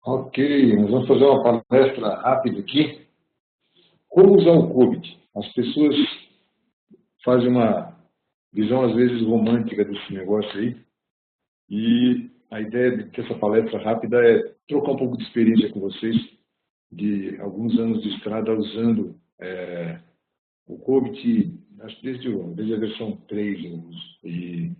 Ok, nós vamos fazer uma palestra rápida aqui. Como usar o COVID? As pessoas fazem uma visão, às vezes, romântica desse negócio aí. E a ideia dessa palestra rápida é trocar um pouco de experiência com vocês, de alguns anos de estrada usando o COVID, acho que desde a versão 3 eu uso. E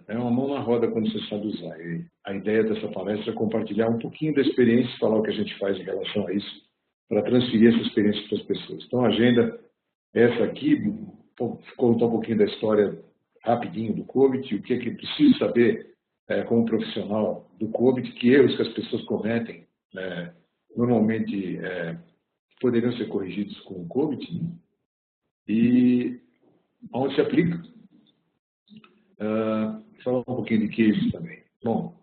é uma mão na roda quando você sabe usar. E a ideia dessa palestra é compartilhar um pouquinho da experiência, falar o que a gente faz em relação a isso, para transferir essa experiência para as pessoas. Então, a agenda é essa aqui, contar um pouquinho da história rapidinho do COVID, o que é que preciso saber como profissional do COVID, que erros que as pessoas cometem, normalmente poderiam ser corrigidos com o COVID, e onde se aplica. Falar um pouquinho de cases também. Bom,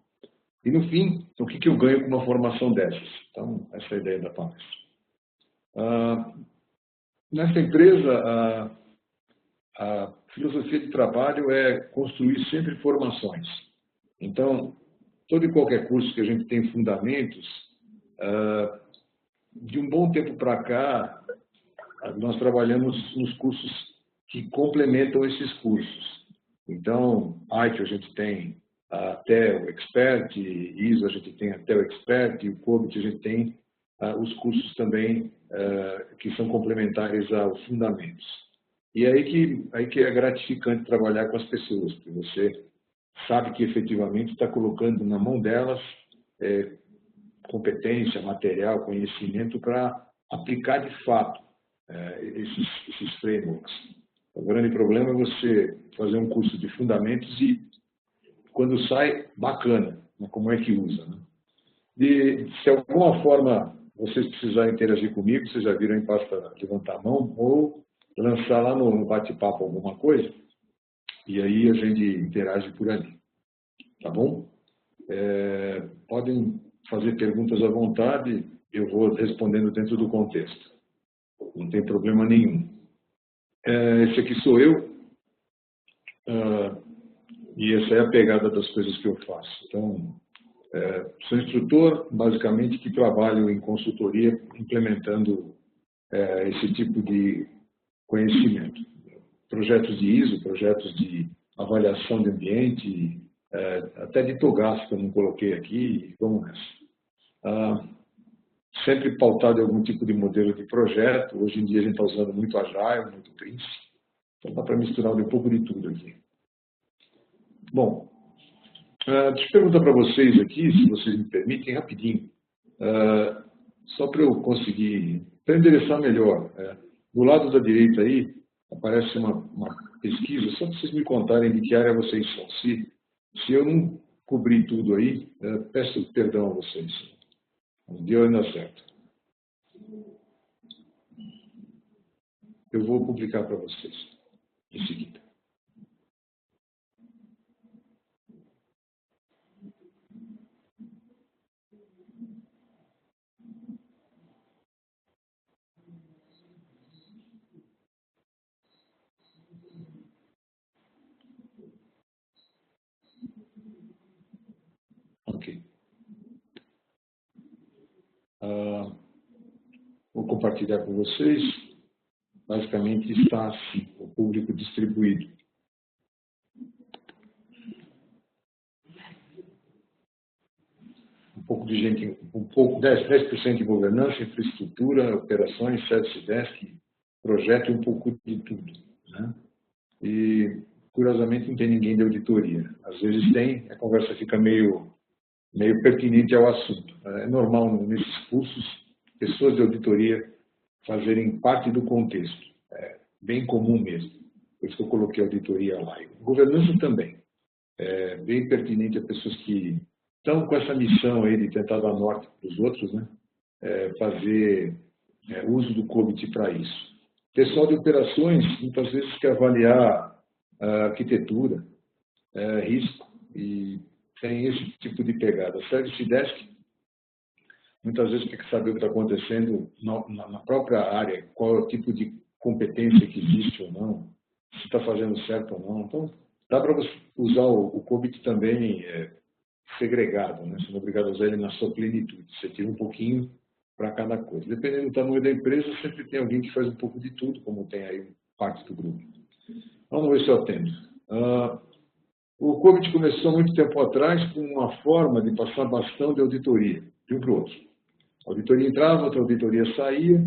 e no fim, o que eu ganho com uma formação dessas? Então, essa é a ideia da palestra. Nessa empresa, a filosofia de trabalho é construir sempre formações. Então, todo e qualquer curso que a gente tem fundamentos, de um bom tempo para cá, nós trabalhamos nos cursos que complementam esses cursos. Então, ITIL a gente tem até o Expert, ISO a gente tem até o Expert, e o COVID a gente tem os cursos também que são complementares aos fundamentos. E aí que é gratificante trabalhar com as pessoas, porque você sabe que efetivamente está colocando na mão delas competência, material, conhecimento para aplicar de fato esses frameworks. O grande problema é você fazer um curso de fundamentos e, quando sai, bacana, né? Como é que usa. Né? E, se de alguma forma vocês precisarem interagir comigo, vocês já viram aí, basta levantar a mão ou lançar lá no bate-papo alguma coisa, e aí a gente interage por ali. Tá bom? Podem fazer perguntas à vontade, eu vou respondendo dentro do contexto. Não tem problema nenhum. Esse aqui sou eu, e essa é a pegada das coisas que eu faço. Então, sou instrutor, basicamente, que trabalho em consultoria, implementando esse tipo de conhecimento. Projetos de ISO, projetos de avaliação de ambiente, até de TOGAF, que eu não coloquei aqui, vamos nessa. Sempre pautado em algum tipo de modelo de projeto. Hoje em dia a gente está usando muito Agile, muito Prince. Então dá para misturar um pouco de tudo aqui. Bom, deixa eu perguntar para vocês aqui, se vocês me permitem, rapidinho. Só para eu conseguir, para endereçar melhor. Do lado da direita aí, aparece uma pesquisa, só para vocês me contarem de que área vocês são. Se eu não cobrir tudo aí, peço perdão a vocês. Não deu ainda certo. Eu vou publicar para vocês em seguida. Ok. Vou compartilhar com vocês. Basicamente está assim, o público distribuído. Um pouco de gente, 10% em governança, infraestrutura, operações, service desk, projeto e um pouco de tudo. Né? E, curiosamente, não tem ninguém de auditoria. Às vezes tem, a conversa fica meio pertinente ao assunto. É normal nesses cursos pessoas de auditoria fazerem parte do contexto. É bem comum mesmo. Por isso que eu coloquei auditoria lá. E governança também. É bem pertinente a pessoas que estão com essa missão aí de tentar dar norte para os outros, né? Fazer uso do COBIT para isso. Pessoal de operações, muitas vezes, quer avaliar a arquitetura, risco, e tem esse tipo de pegada. Service Desk, muitas vezes quer saber o que está acontecendo na própria área, qual é o tipo de competência que existe ou não, se está fazendo certo ou não. Então, dá para usar o COBIT também segregado, né? Você não é obrigado a usar ele na sua plenitude. Você tira um pouquinho para cada coisa. Dependendo do tamanho da empresa, sempre tem alguém que faz um pouco de tudo, como tem aí parte do grupo. Vamos ver se eu atendo. O COBIT começou muito tempo atrás com uma forma de passar bastão de auditoria, de um para o outro. A auditoria entrava, outra auditoria saía,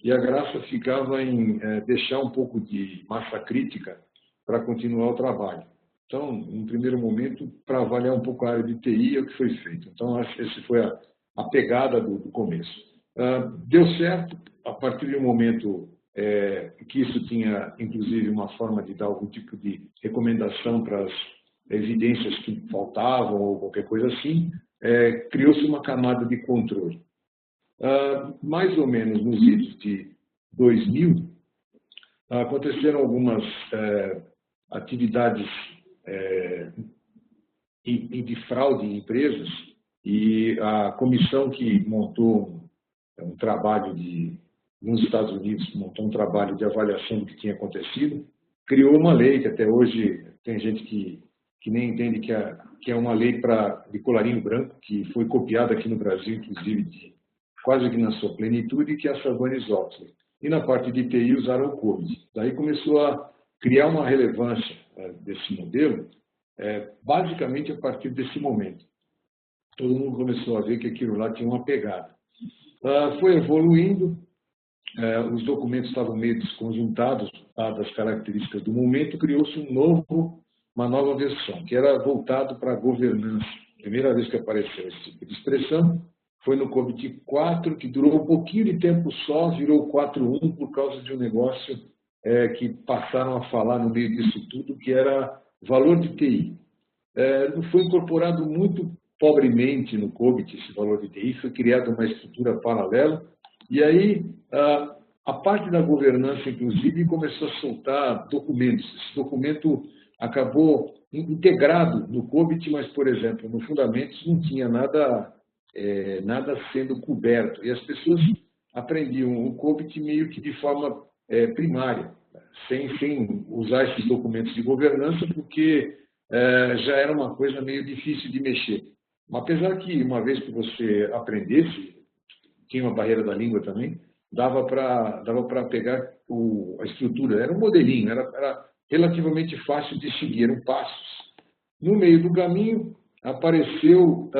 e a graça ficava em deixar um pouco de massa crítica para continuar o trabalho. Então, em primeiro momento, para avaliar um pouco a área de TI, é o que foi feito. Então, essa foi a pegada do começo. Deu certo, a partir de um momento que isso tinha, inclusive, uma forma de dar algum tipo de recomendação para as evidências que faltavam ou qualquer coisa assim, criou-se uma camada de controle. Mais ou menos nos idos de 2000, aconteceram algumas atividades de fraude em empresas e a comissão que montou um trabalho nos Estados Unidos, montou um trabalho de avaliação do que tinha acontecido, criou uma lei que até hoje tem gente que nem entende que é uma lei de colarinho branco, que foi copiada aqui no Brasil, inclusive, quase que na sua plenitude, que é a Sarbanes-Oxley. E na parte de TI usaram o COBIT. Daí começou a criar uma relevância desse modelo, basicamente a partir desse momento. Todo mundo começou a ver que aquilo lá tinha uma pegada. Foi evoluindo, os documentos estavam meio desconjuntados, dadas as características do momento, criou-se uma nova versão, que era voltado para a governança. Primeira vez que apareceu esse tipo de expressão foi no COBIT 4, que durou um pouquinho de tempo só, virou 4.1 por causa de um negócio que passaram a falar no meio disso tudo, que era valor de TI. Foi incorporado muito pobremente no COBIT esse valor de TI, foi criada uma estrutura paralela, e aí a parte da governança, inclusive, começou a soltar documentos. Esse documento acabou integrado no COBIT, mas, por exemplo, no Fundamentos não tinha nada sendo coberto. E as pessoas aprendiam o COBIT meio que de forma primária, sem usar esses documentos de governança, porque já era uma coisa meio difícil de mexer. Mas, apesar que, uma vez que você aprendesse, tinha uma barreira da língua também, dava para pegar a estrutura. Era um modelinho, era relativamente fácil de seguir, eram passos. No meio do caminho, apareceu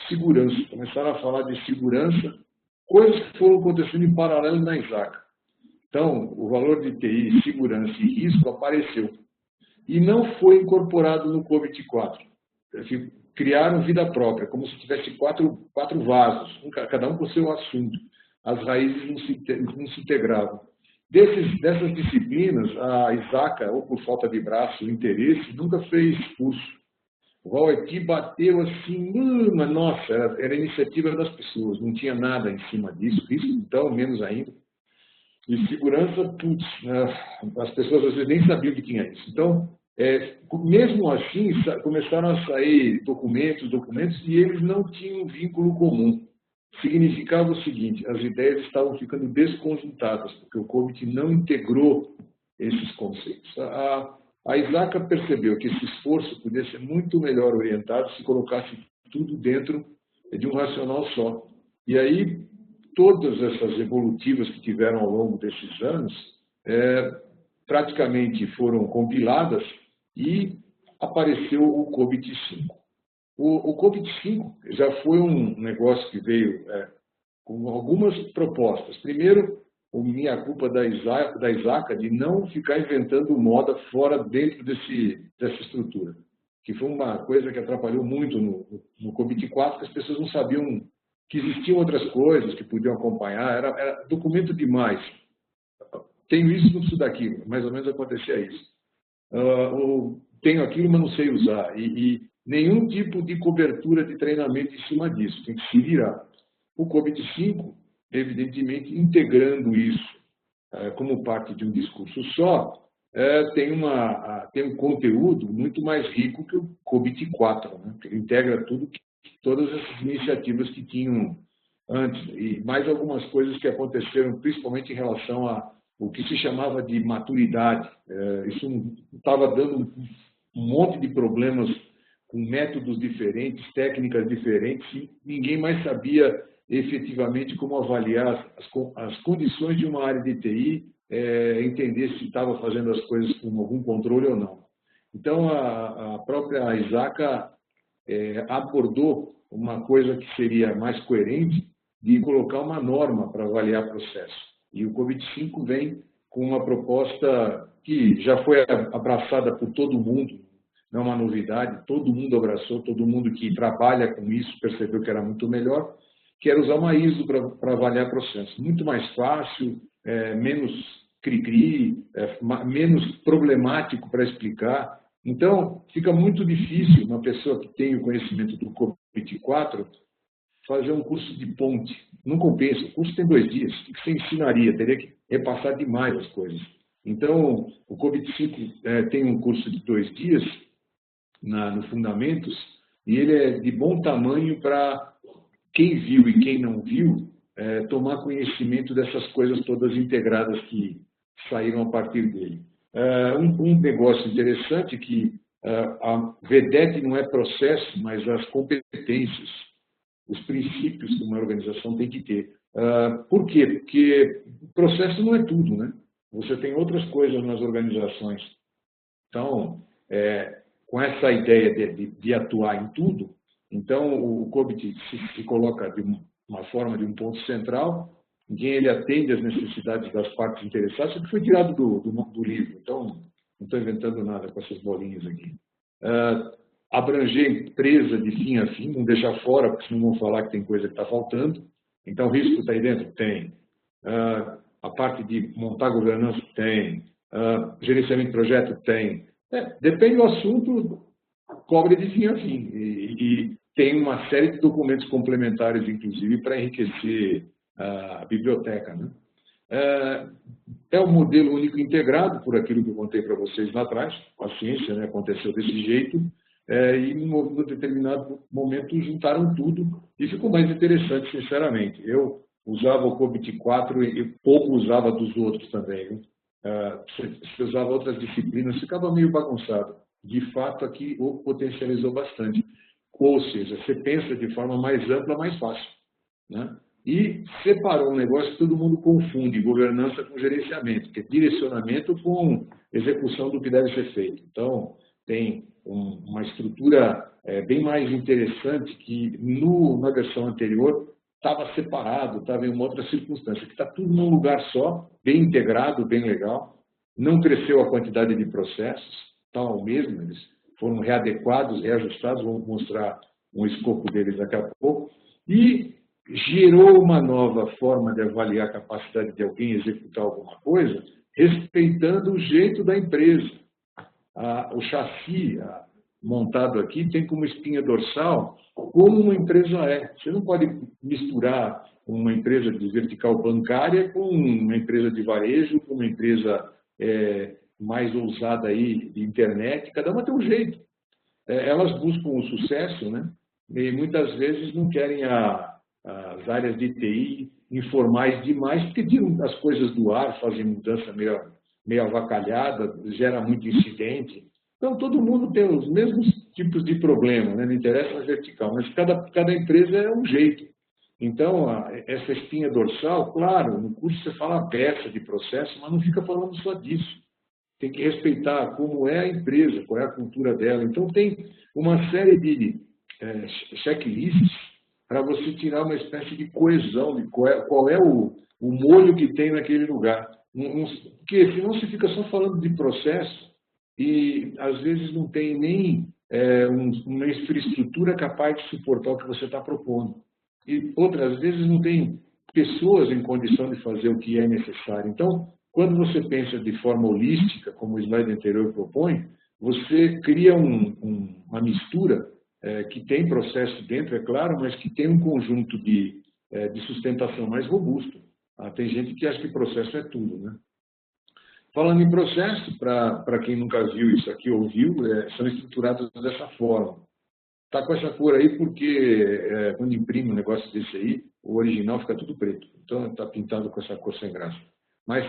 segurança. Começaram a falar de segurança, coisas que foram acontecendo em paralelo na ISACA. Então, o valor de TI, segurança e risco apareceu. E não foi incorporado no COBIT 4. Criaram vida própria, como se tivesse quatro vasos, cada um com o seu assunto. As raízes não se integravam. Dessas disciplinas, a ISACA, ou por falta de braço ou interesse, nunca fez curso. O Valeti bateu assim, mas nossa, era iniciativa das pessoas, não tinha nada em cima disso, risco então, menos ainda. E segurança, putz, as pessoas às vezes nem sabiam que tinha isso. Então, mesmo assim, começaram a sair documentos, e eles não tinham um vínculo comum. Significava o seguinte, as ideias estavam ficando desconjuntadas, porque o COBIT não integrou esses conceitos. A ISACA percebeu que esse esforço podia ser muito melhor orientado se colocasse tudo dentro de um racional só. E aí, todas essas evolutivas que tiveram ao longo desses anos, praticamente foram compiladas e apareceu o COBIT 5. O COBIT 5 já foi um negócio que veio com algumas propostas. Primeiro, minha culpa da ISACA de não ficar inventando moda dentro dessa estrutura, que foi uma coisa que atrapalhou muito no COBIT 4, que as pessoas não sabiam que existiam outras coisas que podiam acompanhar, era documento demais. Tenho isso, não preciso daquilo, mais ou menos acontecia isso. Tenho aquilo, mas não sei usar. E nenhum tipo de cobertura de treinamento em cima disso, tem que se virar. O COBIT 5, evidentemente, integrando isso como parte de um discurso só, tem um conteúdo muito mais rico que o COBIT 4, né? Que ele integra todas essas iniciativas que tinham antes, e mais algumas coisas que aconteceram, principalmente em relação ao que se chamava de maturidade. Isso estava dando um monte de problemas com métodos diferentes, técnicas diferentes, e ninguém mais sabia efetivamente como avaliar as condições de uma área de TI, entender se estava fazendo as coisas com algum controle ou não. Então, a própria Isaka abordou uma coisa que seria mais coerente de colocar uma norma para avaliar processo. E o COVID-5 vem com uma proposta que já foi abraçada por todo mundo, não é uma novidade, todo mundo abraçou, todo mundo que trabalha com isso percebeu que era muito melhor, que era usar uma ISO para avaliar processo. Muito mais fácil, menos cri-cri, menos problemático para explicar. Então, fica muito difícil uma pessoa que tem o conhecimento do COVID-4 fazer um curso de ponte. Não compensa, o curso tem 2 dias. O que você ensinaria? Teria que repassar demais as coisas. Então, o COVID-5 tem um curso de 2 dias no Fundamentos, e ele é de bom tamanho para quem viu e quem não viu tomar conhecimento dessas coisas todas integradas que saíram a partir dele. Um negócio interessante que a VDET não é processo, mas as competências, os princípios que uma organização tem que ter. Por quê? Porque o processo não é tudo, né? Você tem outras coisas nas organizações. Então, com essa ideia de atuar em tudo, então o COBIT se coloca de uma forma de um ponto central, em que ele atende às necessidades das partes interessadas, que foi tirado do livro. Então, não estou inventando nada com essas bolinhas aqui. Abranger empresa de fim a fim, não deixar fora, porque senão vão falar que tem coisa que está faltando. Então, o risco está aí dentro? Tem. A parte de montar governança? Tem. Gerenciamento de projeto? Tem. Depende do assunto, cobre de fim a fim. E tem uma série de documentos complementares, inclusive, para enriquecer a biblioteca, né? É o modelo único integrado, por aquilo que eu contei para vocês lá atrás, a ciência, né, aconteceu desse jeito, e em determinado momento juntaram tudo e ficou mais interessante, sinceramente. Eu usava o COBIT-4 e pouco usava dos outros também. Se usava outras disciplinas, ficava meio bagunçado. De fato, aqui o potencializou bastante. Ou seja, você pensa de forma mais ampla, mais fácil, né? E separou um negócio que todo mundo confunde, governança com gerenciamento, que é direcionamento com execução do que deve ser feito. Então, tem uma estrutura bem mais interessante que na versão anterior estava separado, estava em uma outra circunstância, que está tudo num lugar só, bem integrado, bem legal, não cresceu a quantidade de processos, estão o mesmo, eles foram readequados, reajustados, vamos mostrar um escopo deles daqui a pouco, e gerou uma nova forma de avaliar a capacidade de alguém executar alguma coisa, respeitando o jeito da empresa. O chassi montado aqui tem como espinha dorsal como uma empresa é. Você não pode misturar uma empresa de vertical bancária com uma empresa de varejo, com uma empresa mais ousada aí de internet. Cada uma tem um jeito. Elas buscam o sucesso, né? E muitas vezes não querem as áreas de TI informais demais, porque tiram as coisas do ar, fazem mudança meio avacalhada, gera muito incidente. Então, todo mundo tem os mesmos tipos de problema, né? Não interessa a vertical, mas cada empresa é um jeito. Então, essa espinha dorsal, claro, no curso você fala a peça de processo, mas não fica falando só disso. Tem que respeitar como é a empresa, qual é a cultura dela. Então, tem uma série de checklists para você tirar uma espécie de coesão, de qual é o molho que tem naquele lugar. Porque senão você fica só falando de processo e, às vezes, não tem nem uma infraestrutura capaz de suportar o que você está propondo. E, outras vezes, não tem pessoas em condição de fazer o que é necessário. Então, quando você pensa de forma holística, como o slide anterior propõe, você cria uma mistura que tem processo dentro, é claro, mas que tem um conjunto de sustentação mais robusto. Tem gente que acha que processo é tudo, né? Falando em processo, para quem nunca viu isso aqui ou viu, são estruturados dessa forma. Está com essa cor aí porque quando imprime um negócio desse aí, o original fica tudo preto. Então está pintado com essa cor sem graça. Mas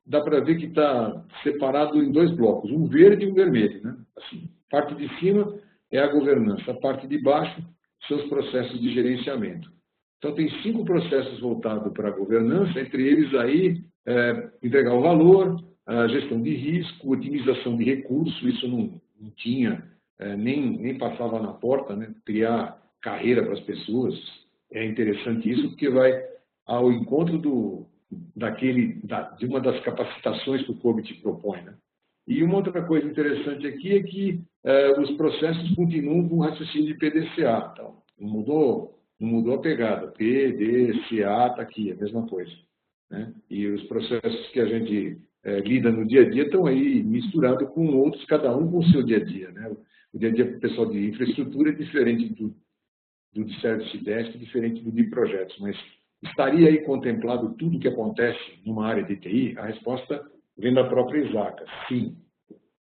dá para ver que está separado em 2 blocos, um verde e um vermelho, né? Assim, parte de cima é a governança. A parte de baixo são os processos de gerenciamento. Então, tem 5 processos voltados para a governança, entre eles aí, entregar o valor, a gestão de risco, otimização de recursos, isso não tinha, nem passava na porta, né? Criar carreira para as pessoas. É interessante isso, porque vai ao encontro de uma das capacitações que o COBIT propõe, né? E uma outra coisa interessante aqui é que os processos continuam com o raciocínio de PDCA. Então, não mudou a pegada. P, D, CA está aqui, a mesma coisa, né? E os processos que a gente lida no dia a dia estão aí misturados com outros, cada um com o seu dia a dia, né? O dia a dia para o pessoal de infraestrutura é diferente do de Service Desk, diferente do de projetos, mas estaria aí contemplado tudo o que acontece numa área de TI? A resposta vem da própria Isaac, sim.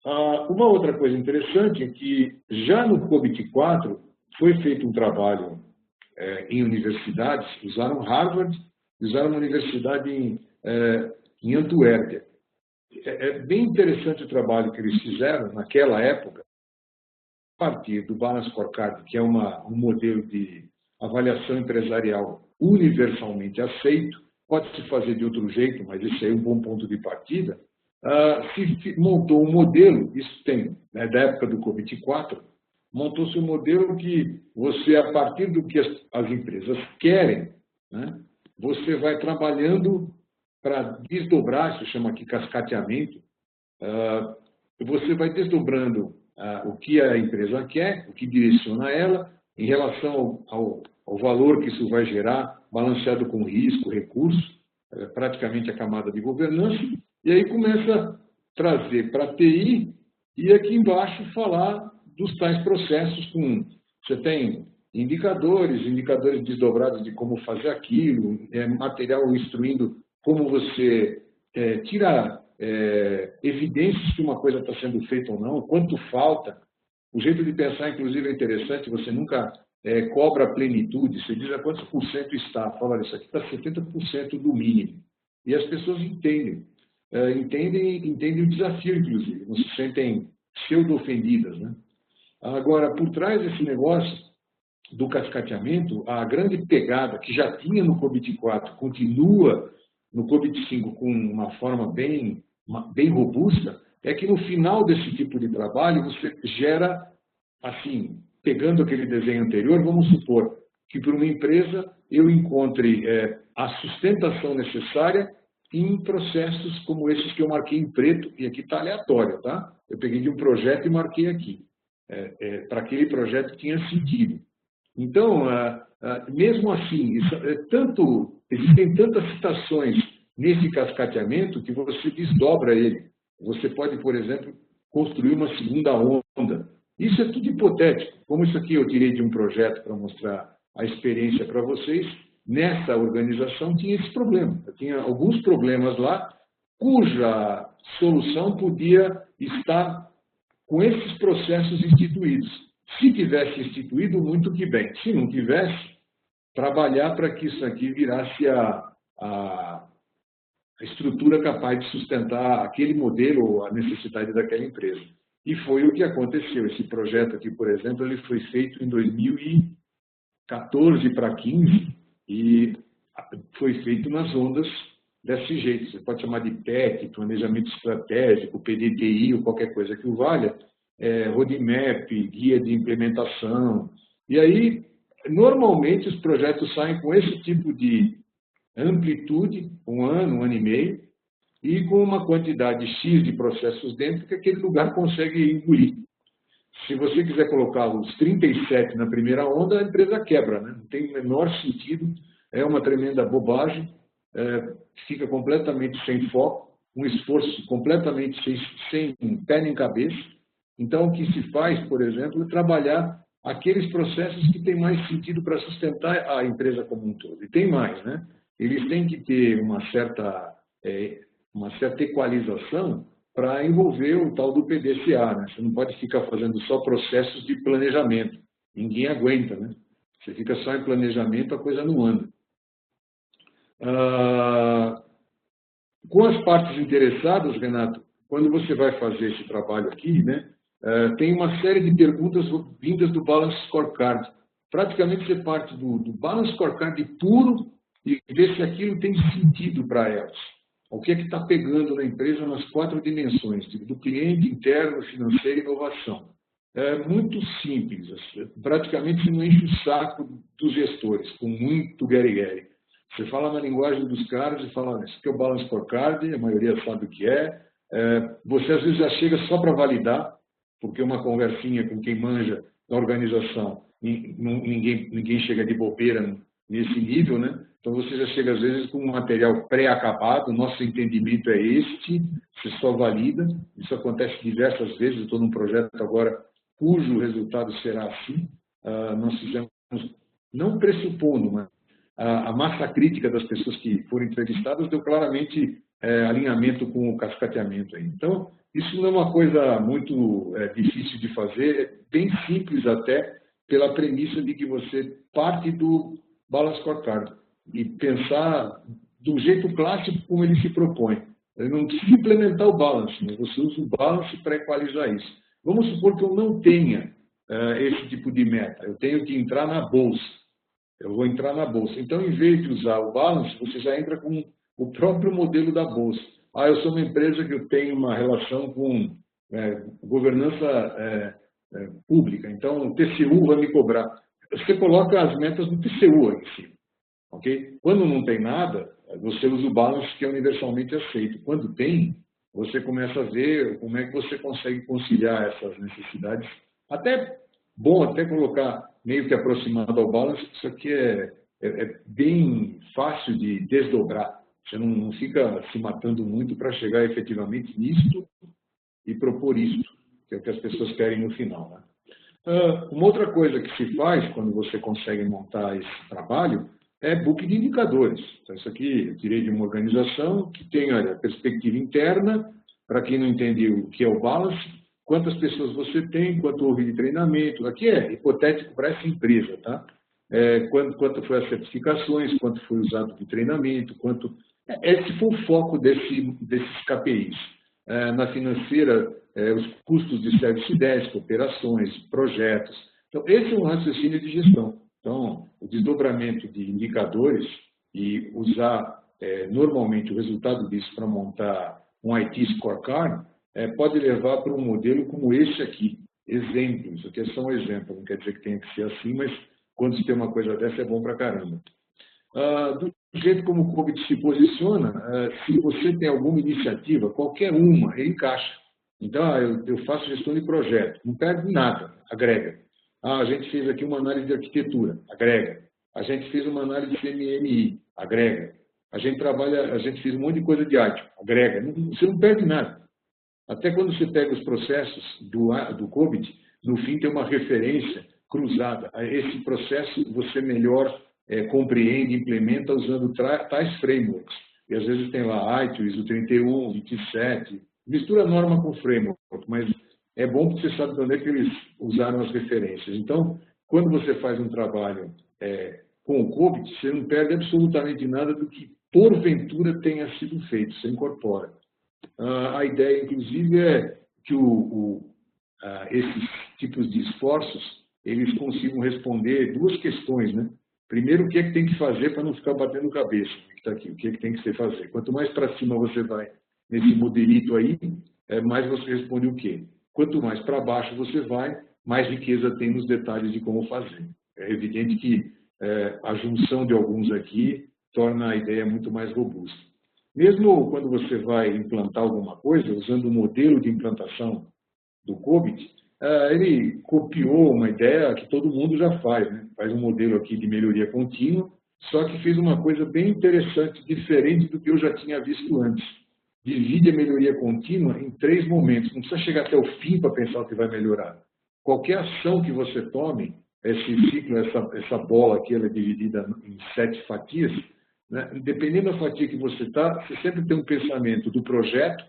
Uma outra coisa interessante é que já no COBIT 4 foi feito um trabalho em universidades, usaram Harvard, usaram uma universidade em Antuérpia. É bem interessante o trabalho que eles fizeram naquela época, a partir do Balance Scorecard, que é um modelo de avaliação empresarial universalmente aceito, pode se fazer de outro jeito, mas esse aí é um bom ponto de partida. Se montou um modelo, isso tem, né, da época do COBIT 4, montou-se um modelo que você, a partir do que as empresas querem, né, você vai trabalhando para desdobrar, isso chama aqui cascateamento, você vai desdobrando o que a empresa quer, o que direciona ela, em relação ao valor que isso vai gerar, balanceado com risco, recurso, praticamente a camada de governança, e aí começa a trazer para a TI e aqui embaixo falar dos tais processos você tem indicadores desdobrados de como fazer aquilo, material instruindo como você tira evidências que uma coisa está sendo feita ou não, quanto falta. O jeito de pensar, inclusive, é interessante, você nunca cobra a plenitude, você diz a quantos por cento está, fala, isso aqui está 70% do mínimo. E as pessoas entendem o desafio, inclusive, não se sentem pseudo-ofendidas, né? Agora, por trás desse negócio do cascateamento, a grande pegada que já tinha no COBIT 4 continua no COBIT 5 com uma forma bem robusta, é que no final desse tipo de trabalho você gera, assim, pegando aquele desenho anterior, vamos supor que para uma empresa eu encontre a sustentação necessária em processos como esses que eu marquei em preto, e aqui está aleatório, tá? Eu peguei de um projeto e marquei aqui. Para aquele projeto tinha sentido. Então, mesmo assim, existem tantas citações nesse cascateamento que você desdobra ele. Você pode, por exemplo, construir uma segunda onda. Isso é tudo hipotético. Como isso aqui eu tirei de um projeto para mostrar a experiência para vocês, nessa organização tinha esse problema. Eu tinha alguns problemas lá, cuja solução podia estar com esses processos instituídos. Se tivesse instituído, muito que bem. Se não tivesse, trabalhar para que isso aqui virasse a estrutura capaz de sustentar aquele modelo ou a necessidade daquela empresa. E foi o que aconteceu. Esse projeto aqui, por exemplo, ele foi feito em 2014 para 15 e foi feito nas ondas desse jeito. Você pode chamar de PEC, Planejamento Estratégico, PDTI ou qualquer coisa que o valha, roadmap, guia de implementação. E aí, normalmente, os projetos saem com esse tipo de amplitude, um ano e meio, e com uma quantidade X de processos dentro que aquele lugar consegue engolir. Se você quiser colocar os 37 na primeira onda, a empresa quebra, né? Não tem o menor sentido, é uma tremenda bobagem, fica completamente sem foco, um esforço completamente sem pé nem cabeça. Então, o que se faz, por exemplo, é trabalhar aqueles processos que têm mais sentido para sustentar a empresa como um todo. E tem mais, né? Eles têm que ter uma certa equalização para envolver o tal do PDCA, né? Você não pode ficar fazendo só processos de planejamento. Ninguém aguenta, né? Você fica só em planejamento, a coisa não anda. Com as partes interessadas, Renato, quando você vai fazer esse trabalho aqui, né, tem uma série de perguntas vindas do Balance Scorecard. Praticamente você parte do Balance Scorecard puro e vê se aquilo tem sentido para elas. O que é que está pegando na empresa nas 4 dimensões, do cliente, interno, financeiro e inovação. É muito simples, praticamente você não enche o saco dos gestores, com muito guerre-guerre. Você fala na linguagem dos caras e fala, isso aqui é o Balance Scorecard, a maioria sabe o que é. Você às vezes já chega só para validar, porque uma conversinha com quem manja da organização, ninguém chega de bobeira nesse nível, né? Então você já chega às vezes com um material pré-acabado, nosso entendimento é este, você só valida, isso acontece diversas vezes, eu estou num projeto agora cujo resultado será assim, nós fizemos, não pressupondo, mas a massa crítica das pessoas que foram entrevistadas deu claramente alinhamento com o cascateamento aí. Então, isso não é uma coisa muito difícil de fazer, é bem simples até, pela premissa de que você parte do Balance Scorecard e pensar do jeito clássico como ele se propõe. Ele não precisa implementar o Balance, mas você usa o Balance para equalizar isso. Vamos supor que eu não tenha esse tipo de meta, eu tenho que entrar na bolsa. Eu vou entrar na bolsa. Então, em vez de usar o Balance, você já entra com o próprio modelo da bolsa. Eu sou uma empresa que eu tenho uma relação com governança pública, então o TCU vai me cobrar. Você coloca as metas do TCU aqui em cima. Okay? Quando não tem nada, você usa o Balance, que é universalmente aceito. Quando tem, você começa a ver como é que você consegue conciliar essas necessidades. Bom até colocar meio que aproximado ao Balance, isso aqui é bem fácil de desdobrar. Você não fica se matando muito para chegar efetivamente nisto e propor isto, que é o que as pessoas querem no final. Né? Uma outra coisa que se faz quando você consegue montar esse trabalho é book de indicadores. Então, isso aqui eu tirei de uma organização que tem a perspectiva interna, para quem não entende o que é o Balance, quantas pessoas você tem, quanto houve de treinamento. Aqui é hipotético para essa empresa, tá? Quanto foi as certificações, quanto foi usado de treinamento, esse foi o foco desses KPIs. Na financeira, os custos de serviço desk, operações, projetos. Então, esse é um raciocínio de gestão. Então, o desdobramento de indicadores e usar normalmente o resultado disso para montar um IT Scorecard pode levar para um modelo como esse aqui. Exemplos, isso aqui é só um exemplo, não quer dizer que tenha que ser assim, mas quando se tem uma coisa dessa é bom para caramba. Do jeito como o COBIT se posiciona, se você tem alguma iniciativa, qualquer uma, ele encaixa. Então, eu faço gestão de projeto, não perde nada, agrega. A gente fez aqui uma análise de arquitetura, agrega. A gente fez uma análise de CMMI, agrega. A gente fez um monte de coisa de arte, agrega. Você não perde nada. Até quando você pega os processos do COBIT, no fim tem uma referência cruzada. Esse processo você melhor compreende, implementa usando tais frameworks. E às vezes tem lá ITIL, ISO 31, 27, mistura norma com framework, mas é bom porque você sabe de onde é que eles usaram as referências. Então, quando você faz um trabalho com o COBIT, você não perde absolutamente nada do que porventura tenha sido feito, você incorpora. A ideia, inclusive, é que esses tipos de esforços eles consigam responder 2 questões, né? Primeiro, o que é que tem que fazer para não ficar batendo cabeça? Que está aqui, o que é que tem que se fazer? Quanto mais para cima você vai nesse modelito aí, mais você responde o quê? Quanto mais para baixo você vai, mais riqueza tem nos detalhes de como fazer. É evidente que a junção de alguns aqui torna a ideia muito mais robusta. Mesmo quando você vai implantar alguma coisa, usando o modelo de implantação do COBIT, ele copiou uma ideia que todo mundo já faz, né? Faz um modelo aqui de melhoria contínua, só que fez uma coisa bem interessante, diferente do que eu já tinha visto antes. Divide a melhoria contínua em 3 momentos. Não precisa chegar até o fim para pensar o que vai melhorar. Qualquer ação que você tome, esse ciclo, essa bola aqui, ela é dividida em 7 fatias, né? Dependendo da fatia que você está, você sempre tem um pensamento do projeto,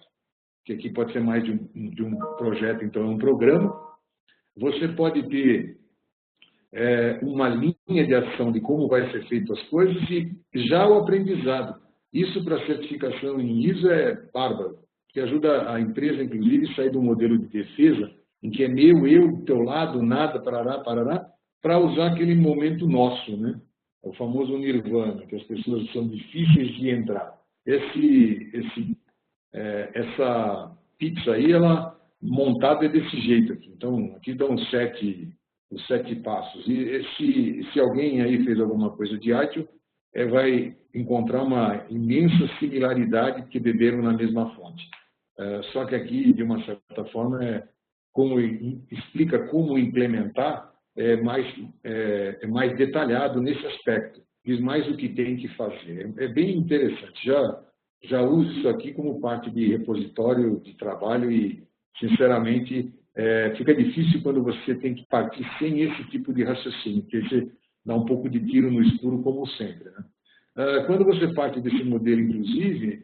que aqui pode ser mais de um projeto, então é um programa. Você pode ter uma linha de ação de como vai ser feito as coisas e já o aprendizado. Isso para certificação em ISO é bárbaro, que ajuda a empresa, inclusive, a sair do modelo de defesa em que é meu, eu, do teu lado, nada, parará, parará, para usar aquele momento nosso, né? O famoso nirvana, que as pessoas são difíceis de entrar. Essa pizza aí, ela montada é desse jeito aqui. Então, aqui dão os 7 passos. E se alguém aí fez alguma coisa de átio, vai encontrar uma imensa similaridade porque beberam na mesma fonte. Só que aqui, de uma certa forma, explica como implementar, é mais detalhado nesse aspecto. Diz mais o que tem que fazer. É bem interessante. Já uso isso aqui como parte de repositório de trabalho e, sinceramente, fica difícil quando você tem que partir sem esse tipo de raciocínio, porque você dá um pouco de tiro no escuro, como sempre, né? Quando você parte desse modelo, inclusive,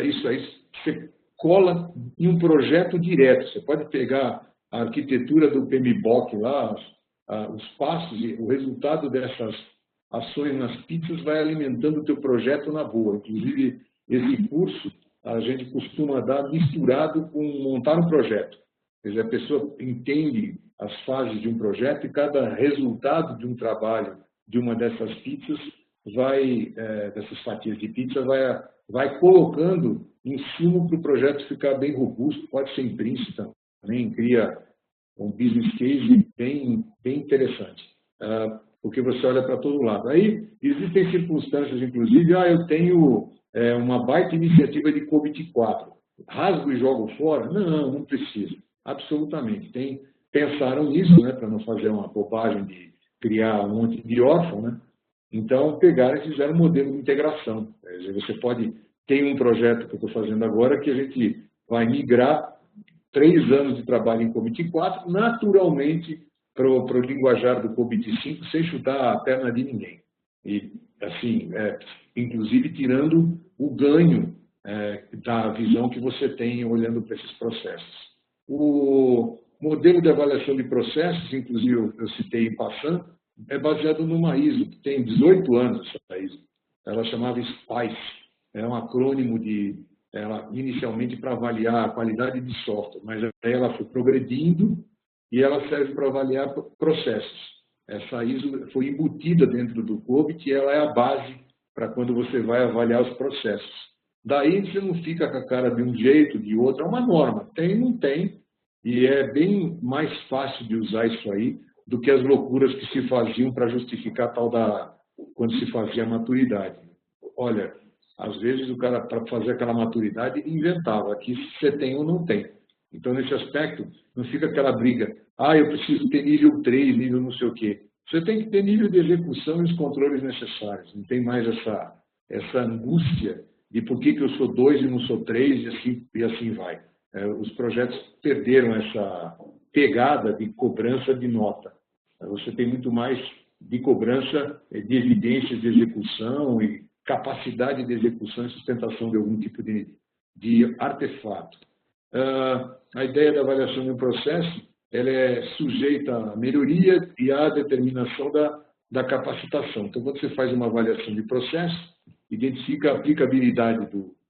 isso aí você cola em um projeto direto. Você pode pegar a arquitetura do PMBOK lá, os passos, e o resultado dessas ações nas pizzas vai alimentando o teu projeto na boa. Inclusive, esse curso a gente costuma dar misturado com montar um projeto. Quer dizer, a pessoa entende as fases de um projeto e cada resultado de um trabalho de uma dessas pizzas dessas fatias de pizza, vai colocando insumo para o projeto ficar bem robusto, pode ser em Prince também, cria um business case bem interessante, porque você olha para todo lado. Aí existem circunstâncias, inclusive, eu tenho uma baita iniciativa de COBIT 4, rasgo e jogo fora? Não precisa, absolutamente. Pensaram nisso, né, para não fazer uma bobagem de criar um monte de órfão, né? Então, pegaram e fizeram um modelo de integração. Quer dizer, você tem um projeto que eu estou fazendo agora que a gente vai migrar 3 anos de trabalho em COBIT 4, naturalmente, para o linguajar do COBIT 5, sem chutar a perna de ninguém. E, assim, inclusive tirando o ganho da visão que você tem olhando para esses processos. O modelo de avaliação de processos, inclusive eu citei em passando, é baseado numa ISO, que tem 18 anos essa ISO. Ela chamava SPICE, é um acrônimo inicialmente para avaliar a qualidade de software, mas aí ela foi progredindo e ela serve para avaliar processos. Essa ISO foi embutida dentro do COBIT e ela é a base para quando você vai avaliar os processos. Daí você não fica com a cara de um jeito, de outro, é uma norma. Tem, não tem, e é bem mais fácil de usar isso aí do que as loucuras que se faziam para justificar quando se fazia a maturidade. Olha, às vezes o cara, para fazer aquela maturidade, ele inventava. Aqui você tem ou não tem. Então, nesse aspecto, não fica aquela briga. Eu preciso ter nível 3, nível não sei o quê. Você tem que ter nível de execução e os controles necessários. Não tem mais essa angústia de por que eu sou 2 e não sou 3 e assim vai. Os projetos perderam essa pegada de cobrança de nota. Você tem muito mais de cobrança de evidências de execução e capacidade de execução e sustentação de algum tipo de artefato. A ideia da avaliação de um processo ela é sujeita à melhoria e à determinação da capacitação. Então, quando você faz uma avaliação de processo, identifica a aplicabilidade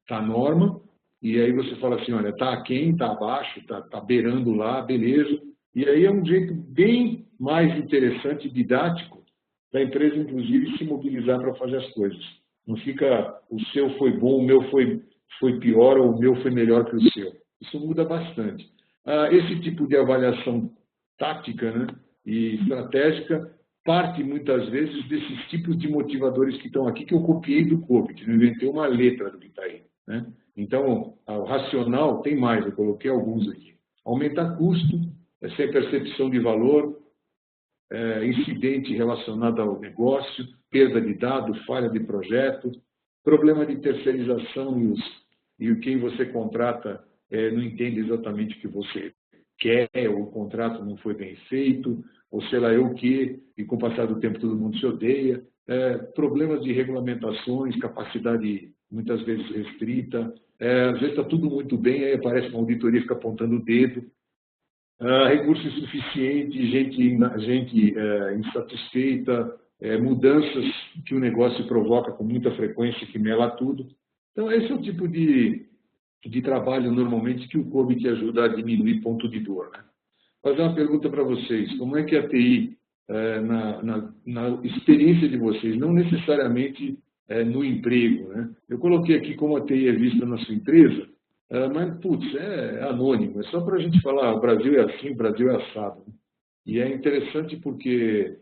da norma, e aí você fala assim, olha, está aquém, está abaixo, está beirando lá, beleza. E aí é um jeito bem mais interessante e didático da empresa, inclusive, se mobilizar para fazer as coisas. Não fica o seu foi bom, o meu foi pior ou o meu foi melhor que o seu. Isso muda bastante. Esse tipo de avaliação tática, né, e estratégica parte muitas vezes desses tipos de motivadores que estão aqui, que eu copiei do COBIT, não inventei uma letra do que está aí, né? Então, o racional tem mais, eu coloquei alguns aqui. Aumentar custo, sem percepção de valor, incidente relacionado ao negócio, perda de dados, falha de projeto, problema de terceirização e quem você contrata não entende exatamente o que você quer, ou o contrato não foi bem feito, ou sei lá eu o quê, e com o passar do tempo todo mundo se odeia. Problemas de regulamentações, capacidade muitas vezes restrita, às vezes está tudo muito bem, aí aparece uma auditoria e fica apontando o dedo, recurso insuficiente, gente insatisfeita, mudanças que o negócio provoca com muita frequência, que mela tudo. Então, esse é o tipo de trabalho, normalmente, que o COBIT ajuda a diminuir ponto de dor, né? fazer uma pergunta para vocês. Como é que a TI, na experiência de vocês, não necessariamente no emprego, né? Eu coloquei aqui como a TI é vista na sua empresa, mas, putz, é anônimo. É só para a gente falar, o Brasil é assim, o Brasil é assado. Né? E é interessante porque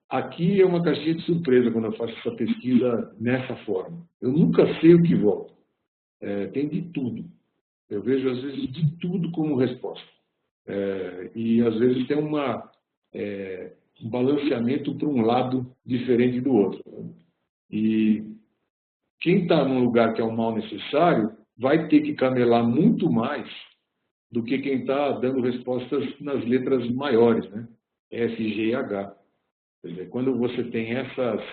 aqui é uma caixinha de surpresa quando eu faço essa pesquisa nessa forma. Eu nunca sei o que volta. Tem de tudo. Eu vejo, às vezes, de tudo como resposta. E, às vezes, tem um balanceamento para um lado diferente do outro. E quem está num lugar que é um mal necessário vai ter que camelar muito mais do que quem está dando respostas nas letras maiores, né? S, G e H. Quer dizer, quando você tem essas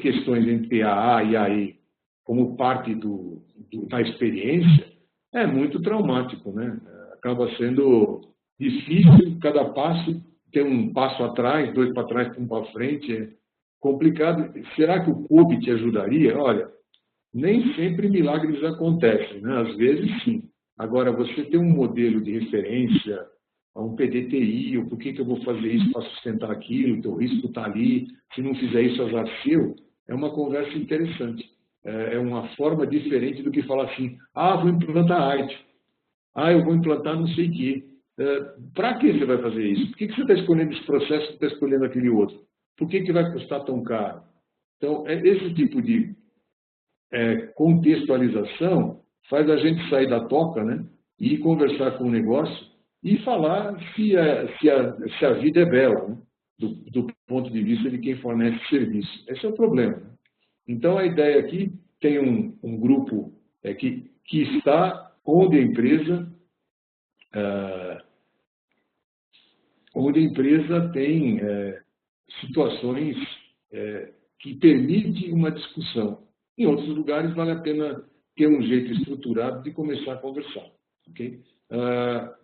questões entre a A e a E como parte da experiência, é muito traumático, né? Acaba sendo difícil cada passo, ter um passo atrás, dois para trás, um para frente, é complicado. Será que o COBIT te ajudaria? Olha, nem sempre milagres acontecem, né? Às vezes sim. Agora, você ter um modelo de referência, um PDTI, ou por que eu vou fazer isso para sustentar aquilo, o teu risco está ali, se não fizer isso, azar seu, é uma conversa interessante. É uma forma diferente do que falar assim, vou implantar arte, eu vou implantar não sei o quê. Para que você vai fazer isso? Por que você está escolhendo esse processo e está escolhendo aquele outro? Por que vai custar tão caro? Então, esse tipo de contextualização faz a gente sair da toca, né, e conversar com o negócio e falar se a vida é bela, né, do ponto de vista de quem fornece serviço. Esse é o problema. Né? Então, a ideia aqui tem um grupo que está onde a empresa tem situações que permitem uma discussão. Em outros lugares, vale a pena ter um jeito estruturado de começar a conversar. Okay?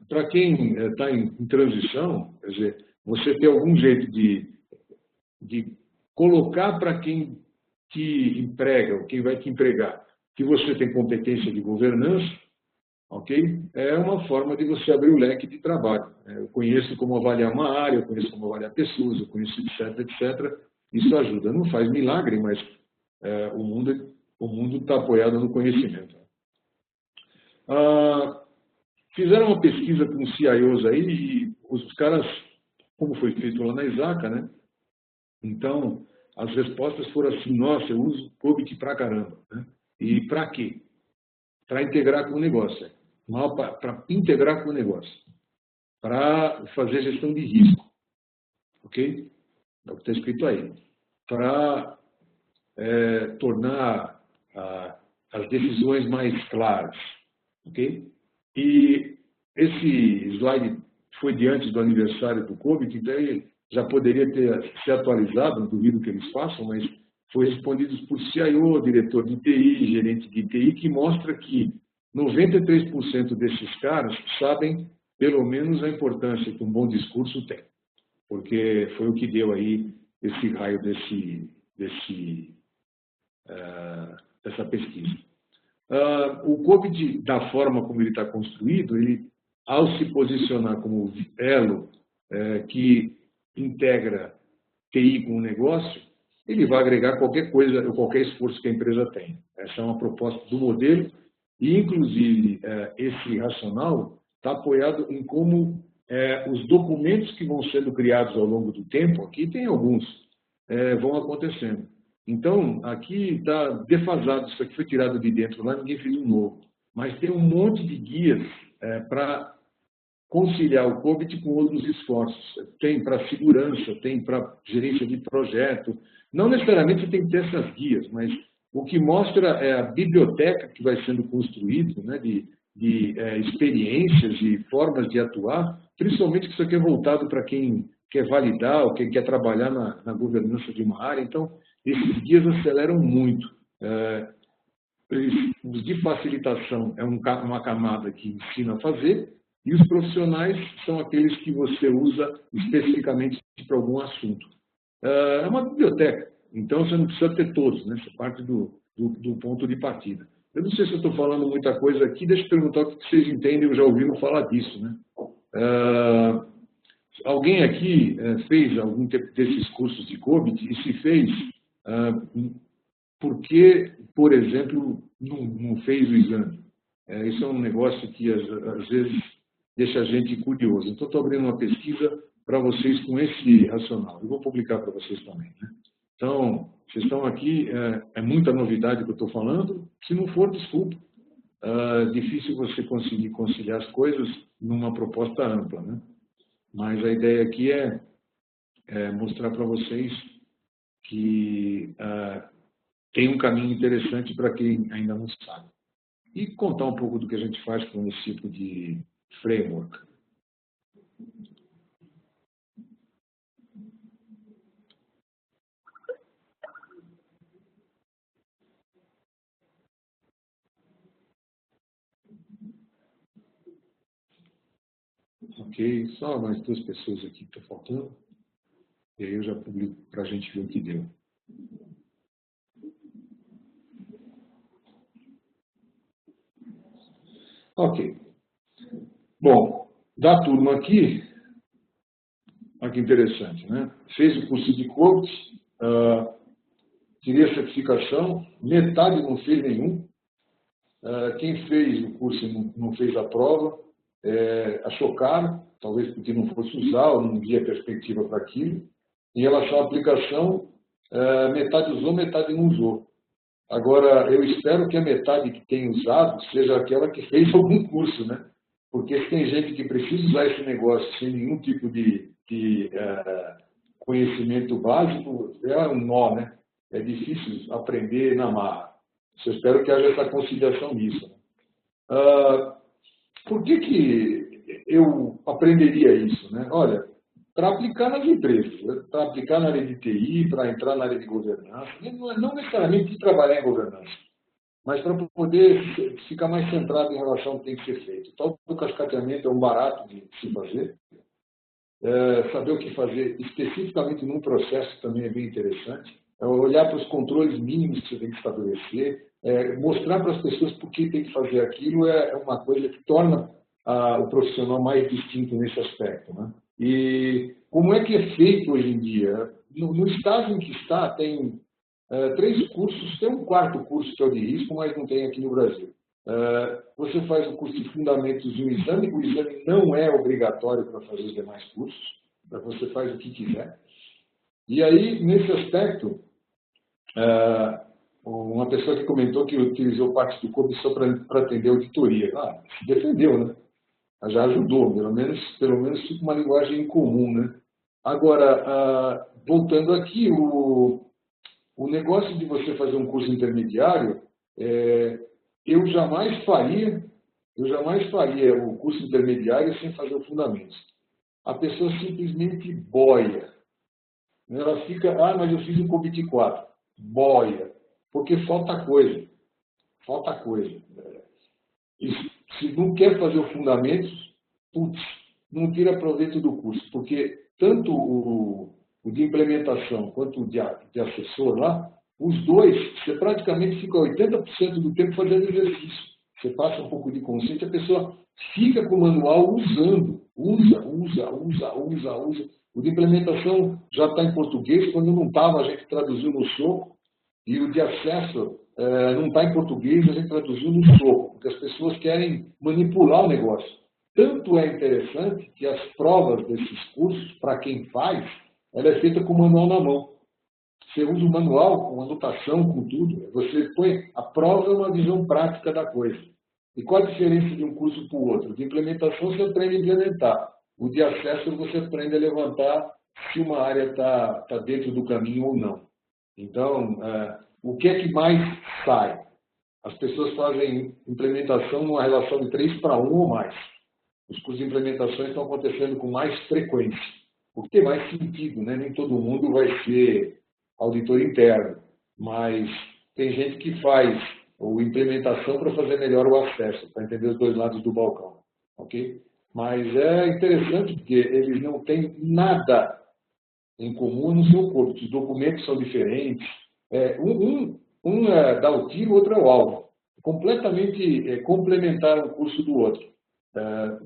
Para quem está em transição, quer dizer, você ter algum jeito de colocar para quem te emprega, ou quem vai te empregar, que você tem competência de governança, ok? É uma forma de você abrir o leque de trabalho. Eu conheço como avaliar uma área, eu conheço como avaliar pessoas, eu conheço etc, etc. Isso ajuda. Não faz milagre, mas o mundo está apoiado no conhecimento. Fizeram uma pesquisa com os CIOs aí, e os caras, como foi feito lá na Isaca, né? Então, as respostas foram assim, nossa, eu uso COBIT pra caramba. Né? E para quê? Para integrar com o negócio. Para integrar com o negócio. Para fazer gestão de risco. Ok? É o que está escrito aí. Para tornar as decisões mais claras. Ok? E esse slide foi diante do aniversário do COBIT, então ele já poderia ser atualizado, não duvido que eles façam, mas foi respondido por CIO, diretor de TI, gerente de TI, que mostra que 93% desses caras sabem pelo menos a importância que um bom discurso tem, porque foi o que deu aí esse raio dessa pesquisa. O COBIT, da forma como ele está construído, ele, ao se posicionar como elo que integra TI com o negócio, ele vai agregar qualquer coisa, qualquer esforço que a empresa tem. Essa é uma proposta do modelo e, inclusive, esse racional está apoiado em como os documentos que vão sendo criados ao longo do tempo, aqui tem alguns, vão acontecendo. Então, aqui está defasado, isso aqui foi tirado de dentro, lá ninguém fez um novo. Mas tem um monte de guias para conciliar o COBIT com outros esforços. Tem para segurança, tem para gerência de projeto. Não necessariamente você tem que ter essas guias, mas o que mostra é a biblioteca que vai sendo construída, né, de experiências e formas de atuar, principalmente que isso aqui é voltado para quem quer validar ou quem quer trabalhar na governança de uma área. Então, esses guias aceleram muito. Os de facilitação é uma camada que ensina a fazer, e os profissionais são aqueles que você usa especificamente para algum assunto. É uma biblioteca, então você não precisa ter todos, né? Você parte do ponto de partida. Eu não sei se eu estou falando muita coisa aqui, deixa eu perguntar o que vocês entendem ou já ouviram falar disso, né? Alguém aqui fez algum desses cursos de COBIT? E se fez, por que, por exemplo, não fez o exame? Isso é um negócio que às vezes deixa a gente curioso. Então, estou abrindo uma pesquisa para vocês com esse racional. Eu vou publicar para vocês também, né? Então, vocês estão aqui, é muita novidade que eu estou falando. Se não for, desculpa. Difícil você conseguir conciliar as coisas numa proposta ampla, né? Mas a ideia aqui é mostrar para vocês que tem um caminho interessante para quem ainda não sabe. E contar um pouco do que a gente faz com esse tipo de framework. Ok, só mais 2 pessoas aqui que estão faltando. E aí eu já publico para a gente ver o que deu. Ok. Bom, da turma aqui, olha que interessante, né? Fez o curso de coach, queria certificação, metade não fez nenhum. Quem fez o curso e não fez a prova, achou caro, talvez porque não fosse usar ou não via perspectiva para aquilo. Em relação à aplicação, metade usou, metade não usou. Agora, eu espero que a metade que tem usado seja aquela que fez algum curso, né? Porque se tem gente que precisa usar esse negócio sem nenhum tipo de conhecimento básico, é um nó, né? É difícil aprender na marra. Eu espero que haja essa conciliação nisso. Por que eu aprenderia isso, né? Olha, para aplicar nas empresas, para aplicar na área de TI, para entrar na área de governança, não necessariamente trabalhar em governança, mas para poder ficar mais centrado em relação ao que tem que ser feito. Então, o cascateamento é um barato de se fazer. Saber o que fazer especificamente num processo também é bem interessante. Olhar para os controles mínimos que você tem que estabelecer, mostrar para as pessoas por que tem que fazer aquilo é uma coisa que torna o profissional mais distinto nesse aspecto, né? E como é que é feito hoje em dia? No estágio em que está, tem 3 cursos, tem um 4º curso que é o de risco, mas não tem aqui no Brasil. Você faz o curso de fundamentos e o exame não é obrigatório para fazer os demais cursos, você faz o que quiser. E aí, nesse aspecto, uma pessoa que comentou que utilizou parte do COBIT só para atender a auditoria. Se defendeu, né? Já ajudou, pelo menos fica uma linguagem comum, né? Agora, voltando aqui, o negócio de você fazer um curso intermediário, eu jamais faria o curso intermediário sem fazer o fundamento. A pessoa simplesmente boia. Ela fica, mas eu fiz o COBIT 4. Boia. Porque falta coisa. Falta coisa. E se não quer fazer o fundamento, não tira proveito do curso. Porque tanto o de implementação quanto o de assessor lá, os dois, você praticamente fica 80% do tempo fazendo exercício. Você passa um pouco de conceito, a pessoa fica com o manual usando. Usa. O de implementação já está em português, quando não estava, a gente traduziu no soco. E o de acesso não está em português, a gente traduziu no soco, porque as pessoas querem manipular o negócio. Tanto é interessante que as provas desses cursos, para quem faz, ela é feita com o manual na mão. Você usa o manual, com anotação, com tudo. Você põe, a prova é uma visão prática da coisa. E qual a diferença de um curso para o outro? De implementação, você aprende a implementar. O de acesso, você aprende a levantar se uma área está dentro do caminho ou não. Então, o que é que mais sai? As pessoas fazem implementação numa relação de 3:1 ou mais. Os cursos de implementação estão acontecendo com mais frequência, porque tem mais sentido, né? Nem todo mundo vai ser auditor interno, mas tem gente que faz a implementação para fazer melhor o acesso, para entender os dois lados do balcão, ok? Mas é interessante porque eles não têm nada em comum no seu corpo. Os documentos são diferentes. Um dá o tiro, o outro é o alvo. completamente complementar um curso do outro.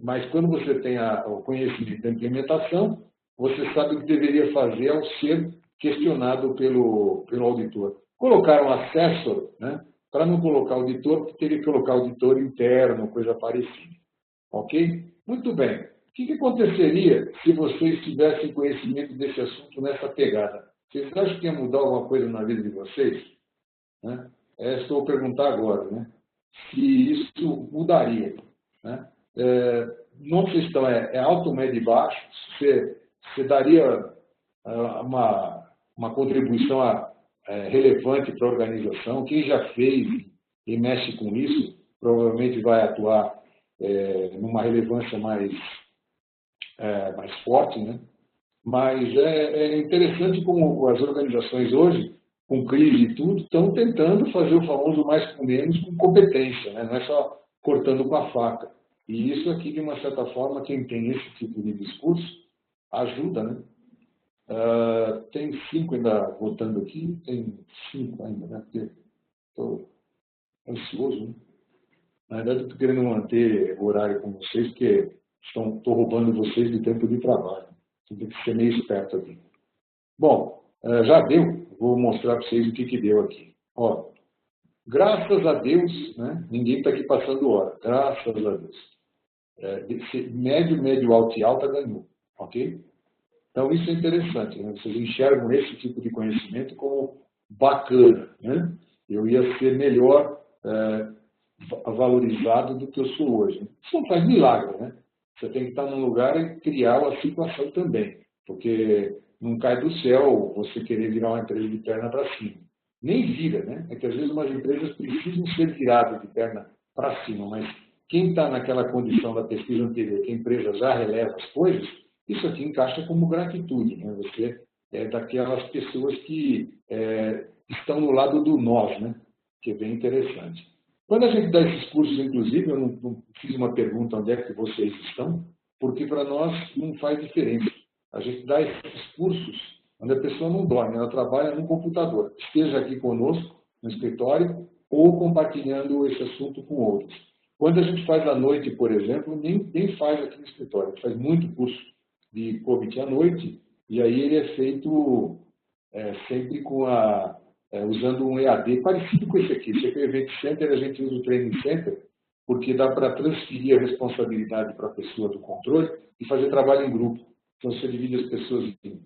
Mas quando você tem o conhecimento da implementação, você sabe o que deveria fazer ao ser questionado pelo auditor. Colocaram assessor, né? Para não colocar auditor, porque teria que colocar auditor interno, coisa parecida. Ok? Muito bem. O que aconteceria se vocês tivessem conhecimento desse assunto nessa pegada? Vocês acham que ia mudar alguma coisa na vida de vocês? Né? Estou a perguntar agora, né? Se isso mudaria. Né? Não questão é alto, médio e baixo. Você daria uma contribuição relevante para a organização. Quem já fez e mexe com isso, provavelmente vai atuar numa relevância mais forte, né? Mas é interessante como as organizações hoje, com crise e tudo, estão tentando fazer o famoso mais com menos com competência, né? Não é só cortando com a faca. E isso aqui, de uma certa forma, quem tem esse tipo de discurso, ajuda, né? Tem 5 ainda votando aqui, tem 5 ainda, né? Porque estou ansioso, né? Na verdade, eu estou querendo manter o horário com vocês, porque estou roubando vocês de tempo de trabalho. Você tem que ser meio esperto aqui. Bom, já deu. Vou mostrar para vocês o que deu aqui. Ó, graças a Deus, né? Ninguém está aqui passando hora. Graças a Deus. Médio, médio, alto e alta ganhou. Ok? Então, isso é interessante. Né? Vocês enxergam esse tipo de conhecimento como bacana. Né? Eu ia ser melhor valorizado do que eu sou hoje. Isso não faz milagre, né? Você tem que estar num lugar e criar a situação também, porque não cai do céu você querer virar uma empresa de perna para cima. Nem vira, né? É que às vezes umas empresas precisam ser viradas de perna para cima, mas quem está naquela condição da pesquisa anterior, que a empresa já releva as coisas, isso aqui encaixa como gratitude, né? Você é daquelas pessoas que estão no lado do nós, né? Que é bem interessante. Quando a gente dá esses cursos, inclusive, eu não fiz uma pergunta onde é que vocês estão, porque para nós não faz diferença. A gente dá esses cursos onde a pessoa não dorme, ela trabalha no computador, esteja aqui conosco, no escritório, ou compartilhando esse assunto com outros. Quando a gente faz à noite, por exemplo, nem faz aqui no escritório, a gente faz muito curso de COVID à noite, e aí ele é feito sempre usando um EAD parecido com esse aqui. Esse aqui é o Event Center, a gente usa o Training Center, porque dá para transferir a responsabilidade para a pessoa do controle e fazer trabalho em grupo. Então, você divide as pessoas em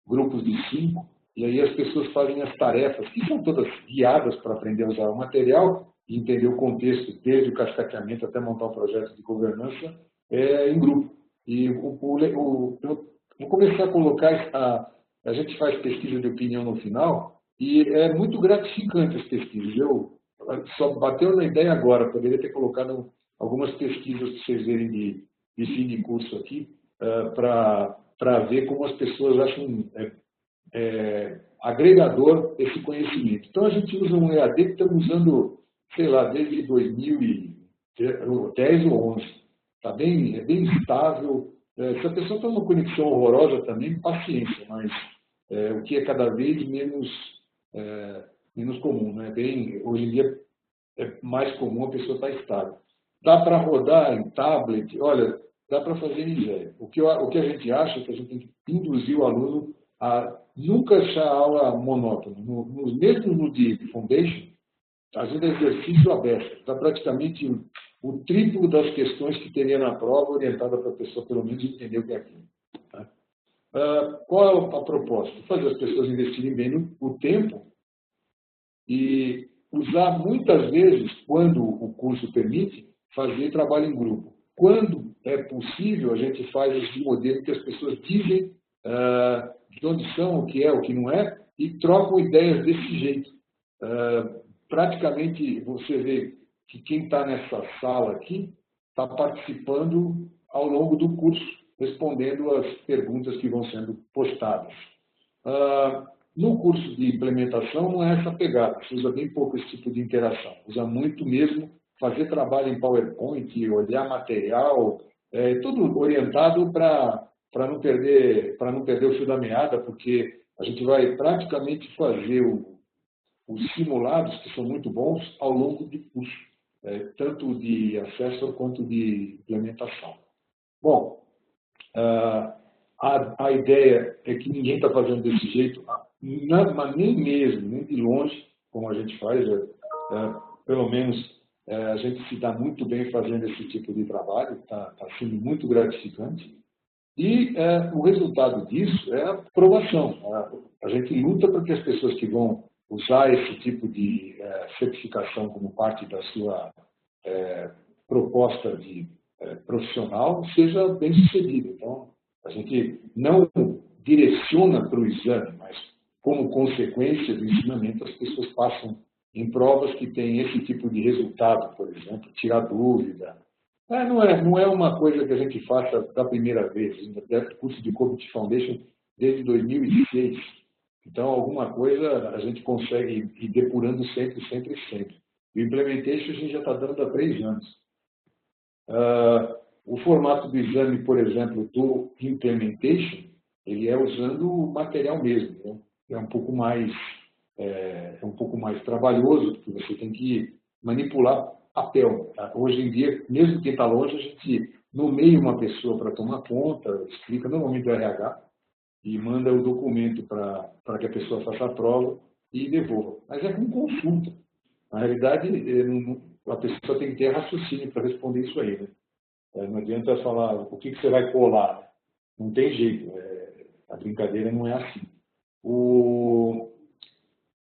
grupos de 5, e aí as pessoas fazem as tarefas, que são todas guiadas para aprender a usar o material e entender o contexto, desde o cascateamento até montar um projeto de governança, em grupo. E eu vou começar a colocar, a gente faz pesquisa de opinião no final, e é muito gratificante as pesquisas. Eu só bateu na ideia agora, poderia ter colocado algumas pesquisas para vocês verem de fim de curso aqui, para ver como as pessoas acham agregador esse conhecimento. Então, a gente usa um EAD que estamos usando, sei lá, desde 2010 ou 11. Tá bem, é bem estável. Se a pessoa tem uma conexão horrorosa também, paciência, mas o que é cada vez menos comum. Né? Hoje em dia é mais comum a pessoa estar estável. Dá para rodar em tablet, olha, dá para fazer miséria. O que a gente acha é que a gente tem que induzir o aluno a nunca achar a aula monótona. Mesmo no de Foundation, a gente é exercício aberto. Dá praticamente o triplo das questões que teria na prova, orientada para a pessoa, pelo menos, entender o que é aquilo. Tá? Qual é a proposta? Fazer as pessoas investirem bem o tempo e usar muitas vezes, quando o curso permite, fazer trabalho em grupo. Quando é possível, a gente faz esse modelo que as pessoas dizem de onde são, o que é, o que não é, e trocam ideias desse jeito. Praticamente, você vê que quem está nessa sala aqui está participando ao longo do curso, respondendo as perguntas que vão sendo postadas. No curso de implementação não é essa pegada, se usa bem pouco esse tipo de interação, usa muito mesmo fazer trabalho em PowerPoint, olhar material, tudo orientado para não perder o fio da meada, porque a gente vai praticamente fazer os simulados, que são muito bons, ao longo do curso, tanto de acesso quanto de implementação. Bom, a ideia é que ninguém está fazendo desse jeito, mas nem mesmo, nem de longe, como a gente faz, pelo menos a gente se dá muito bem fazendo esse tipo de trabalho, está sendo muito gratificante. E o resultado disso é a aprovação. A gente luta para que as pessoas que vão usar esse tipo de certificação como parte da sua proposta de profissional seja bem sucedida. Então, a gente não direciona para o exame, mas como consequência do ensinamento, as pessoas passam em provas que têm esse tipo de resultado, por exemplo, tirar dúvida. Não é uma coisa que a gente faça da primeira vez. O curso de COBIT Foundation desde 2006. Então, alguma coisa a gente consegue ir depurando sempre, sempre, sempre. O Implementation a gente já está dando há 3 anos. O formato do exame, por exemplo, do Implementation, ele é usando o material mesmo. Né? É um pouco mais trabalhoso, porque você tem que manipular papel. Tá? Hoje em dia, mesmo quem está longe, a gente nomeia uma pessoa para tomar conta, explica normalmente o RH, e manda o documento para que a pessoa faça a prova e devolva. Mas é com consulta. Na realidade, a pessoa tem que ter raciocínio para responder isso aí. Né? Não adianta falar o que você vai colar. Não tem jeito. A brincadeira não é assim.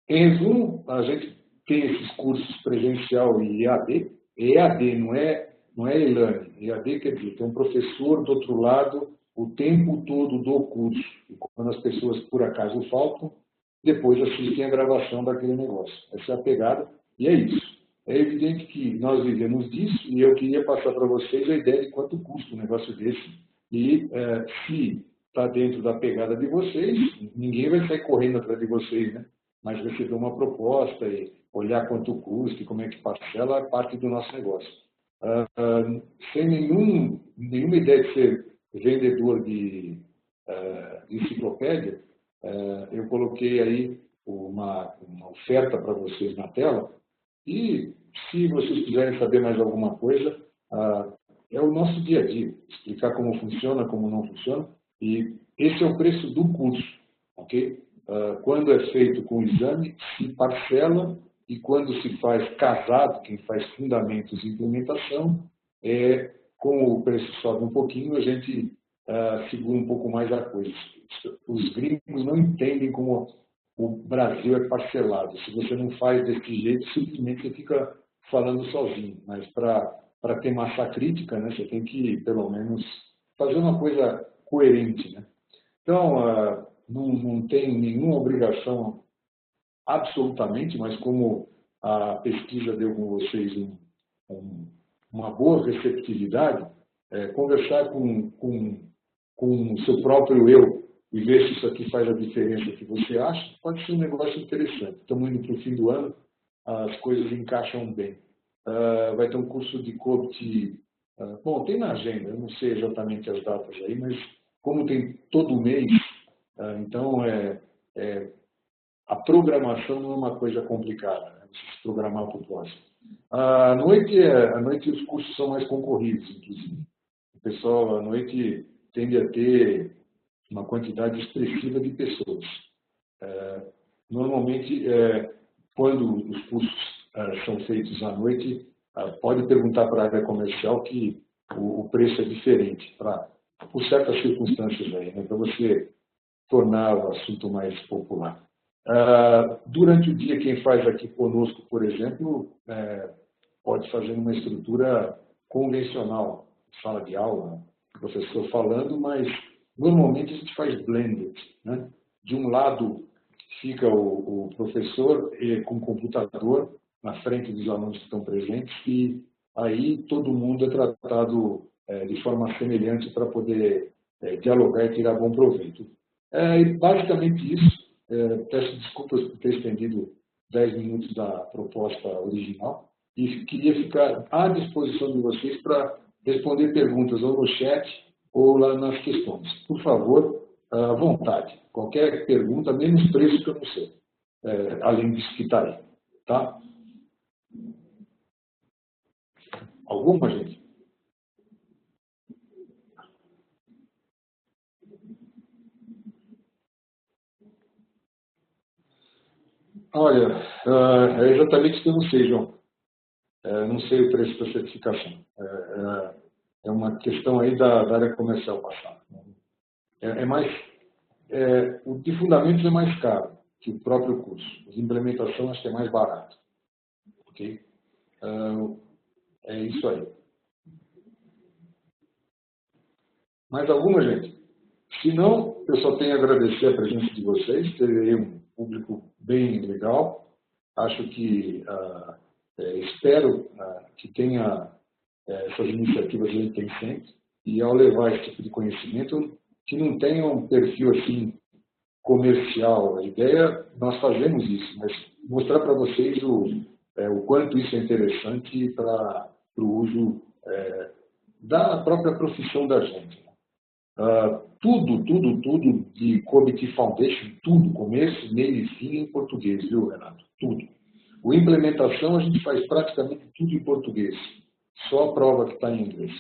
Em resumo, a gente tem esses cursos presencial e EAD. EAD não é e-learning. EAD quer dizer, tem um professor do outro lado o tempo todo do curso. E quando as pessoas, por acaso, faltam, depois assistem a gravação daquele negócio. Essa é a pegada e é isso. É evidente que nós vivemos disso e eu queria passar para vocês a ideia de quanto custa um negócio desse. E se está dentro da pegada de vocês, ninguém vai sair correndo atrás de vocês, né? Mas receber uma proposta e olhar quanto custa e como é que parcela é parte do nosso negócio. Sem nenhuma ideia de ser vendedor de enciclopédia, eu coloquei aí uma oferta para vocês na tela e se vocês quiserem saber mais alguma coisa, é o nosso dia a dia, explicar como funciona, como não funciona e esse é o preço do curso, ok? Quando é feito com exame, se parcela e quando se faz casado, quem faz fundamentos e implementação, como o preço sobe um pouquinho, a gente segura um pouco mais a coisa. Os gringos não entendem como o Brasil é parcelado. Se você não faz desse jeito, simplesmente você fica falando sozinho. Mas para ter massa crítica, né, você tem que, pelo menos, fazer uma coisa coerente. Né? Então, não tem nenhuma obrigação absolutamente, mas como a pesquisa deu com vocês uma boa receptividade, conversar com o seu próprio eu e ver se isso aqui faz a diferença que você acha, pode ser um negócio interessante. Estamos indo para o fim do ano, as coisas encaixam bem. Vai ter um curso de COBIT, bom, tem na agenda, eu não sei exatamente as datas aí, mas como tem todo mês, então a programação não é uma coisa complicada, né? Você se programar para o próximo. À noite os cursos são mais concorridos, inclusive. O pessoal, à noite, tende a ter uma quantidade expressiva de pessoas. Normalmente, quando os cursos são feitos à noite, pode perguntar para a área comercial que o preço é diferente, por certas circunstâncias aí, né? Para você tornar o assunto mais popular. Durante o dia, quem faz aqui conosco, por exemplo, pode fazer uma estrutura convencional, sala de aula, professor falando, mas normalmente a gente faz blended. Né? De um lado fica o professor com o computador na frente dos alunos que estão presentes e aí todo mundo é tratado de forma semelhante para poder dialogar e tirar bom proveito. Basicamente isso. Peço desculpas por ter estendido 10 minutos da proposta original e queria ficar à disposição de vocês para responder perguntas ou no chat ou lá nas questões. Por favor, à vontade. Qualquer pergunta, menos preço que eu não sei. além disso que está aí. Tá? Alguma, gente? Olha, é exatamente o que eu não sei, João. Não sei o preço da certificação. É uma questão aí da área comercial passada. O de fundamentos é mais caro que o próprio curso. O de implementação acho que é mais barato. Ok? É isso aí. Mais alguma, gente? Se não, eu só tenho a agradecer a presença de vocês. Terei um público bem legal. Acho que, espero que tenha essas iniciativas a gente tem sempre. E ao levar esse tipo de conhecimento, que não tenha um perfil assim comercial. A ideia, nós fazemos isso, mas mostrar para vocês o quanto isso é interessante para o uso da própria profissão da gente. Tudo de Commit Foundation, tudo, começo, meio e fim em português, viu, Renato? Tudo. O implementação a gente faz praticamente tudo em português, só a prova que está em inglês.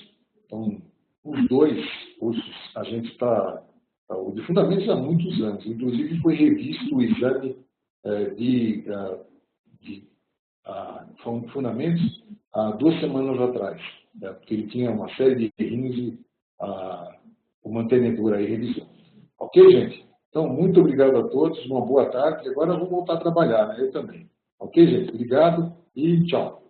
Então, os dois cursos, a gente está. O de fundamentos há muitos anos, inclusive foi revisto o exame de fundamentos há 2 semanas atrás, porque ele tinha uma série de errinhos e o mantenedor aí revisou. Ok, gente? Então, muito obrigado a todos, uma boa tarde. Agora eu vou voltar a trabalhar, né? Eu também. Ok, gente? Obrigado e tchau.